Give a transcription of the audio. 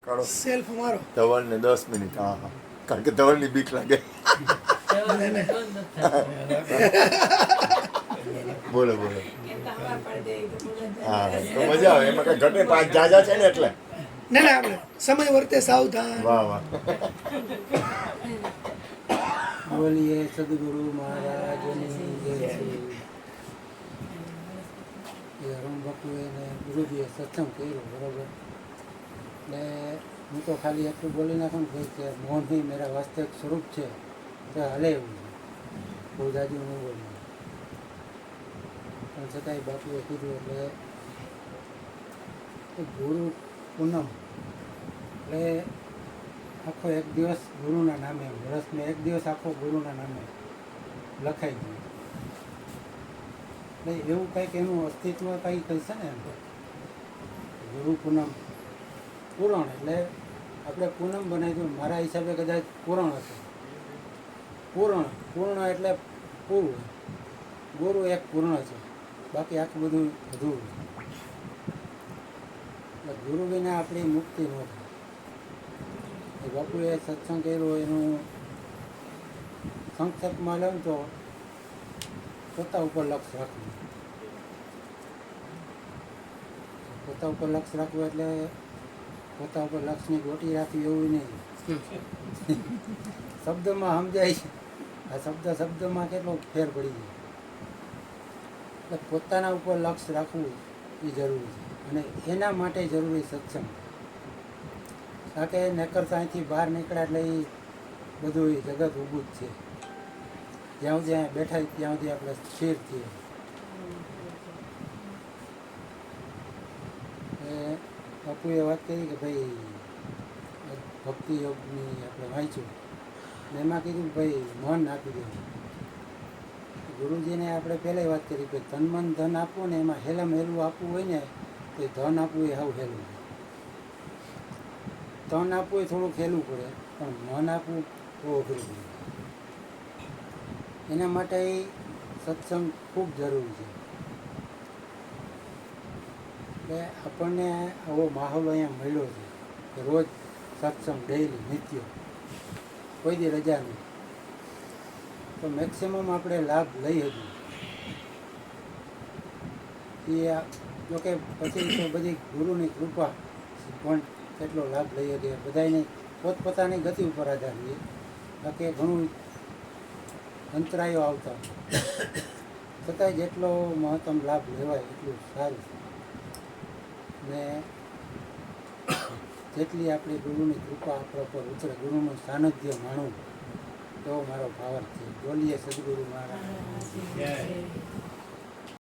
કાઢો સેલ્ફ મારો ધવલને 10 મિનિટ. હા હા, કારણ કે ધવલની બીક લાગે. બોલો બોલો. હા, તો મજા આવે એમાં કઈ ઘટે. 5 જાજા છે ને એટલે. ના ના આપણે સમય વર્તે સાવધાન. વાહ વાહ. બોલીએ સદગુરુ મહારાજની જય શ્રી. હરમ બાપુએ ને ગુરુજીએ સત્સંગ કર્યો બરાબર. એટલે હું તો ખાલી એટલું બોલી નાખું ને ભાઈ કે મોહન ही मेरा वास्तविक સ્વરૂપ છે તો હાલે એવું છે. બહુ જાજુ ન બોલું પણ છતાંય બાપુએ કીધું એટલે ગુરુ પૂનમ એટલે આખો એક દિવસ ગુરુના નામે, વર્ષમાં એક દિવસ આખો ગુરુના નામે લખાઈ ગયું. એટલે એવું કંઈક એનું અસ્તિત્વ કંઈ કહેશે ને એમ ગુરુ પૂનમ પૂરણ એટલે આપણે પૂનમ બનાવી દઉં. મારા હિસાબે કદાચ પૂરણ હશે. પૂર્ણ એટલે પૂરું. ગુરુ એક પૂર્ણ છે, બાકી આખું બધું અધૂરું છે. એટલે ગુરુ વિના આપણી મુક્તિ ન થાય. બાપુએ સત્સંગ કર્યો એનું સંક્ષેપમાં લઉં તો પોતા ઉપર લક્ષ રાખવું. પોતા ઉપર લક્ષ રાખવું એટલે પોતા ઉપર લક્ષની ગોટી રાખવી એવું નહીં. શબ્દમાં સમજાય છે. આ શબ્દમાં કેટલો ફેર પડી જાય. એટલે પોતાના ઉપર લક્ષ રાખવું એ જરૂરી છે અને એના માટે જરૂરી સત્સંગ. કારણ કે નકર અહીંથી બહાર નીકળ્યા એટલે એ બધું એ જગત ઊભું જ છે. જ્યાં સુધી અહીંયા બેઠા ત્યાં સુધી આપણે સ્થિર છીએ. બાપુએ વાત કરી કે ભાઈ ભક્તિ યોગની આપણે વાંચ્યું ને એમાં કીધું ભાઈ મન આપી દેવું. ગુરુજીને આપણે પહેલાં વાત કરી કે તન મન ધન આપવું ને એમાં હેલમ હેલું આપવું હોય ને તો ધન આપવું એ હાવ હેલું. તન આપવું એ થોડુંક હેલું પડે પણ મન આપવું બહુ અઘરું પડે. એના માટે સત્સંગ ખૂબ જરૂરી છે. એટલે આપણને આવો માહોલ અહીંયા મળ્યો છે કે રોજ સત્સંગ ડેઈલી નિત્ય, કોઈ દી રજા નહીં. તો મેક્સિમમ આપણે લાભ લઈ શકીએ. એ જોકે પછી તો બધી ગુરુની કૃપા પણ કેટલો લાભ લઈ શકીએ. બધાને પોતપોતાની ગતિ ઉપર આધાર છે. બાકી ઘણું અંતરાયો આવતા છતાંય જેટલો મહત્તમ લાભ લેવાય એટલું સારું. ને જેટલી આપણી ગુરુની કૃપા આપણા પર ઉતરે, ગુરુનું સાનિધ્ય માણવું, તો મારો ભાવાર્થ છે. બોલીએ સદગુરુ મહારાજ.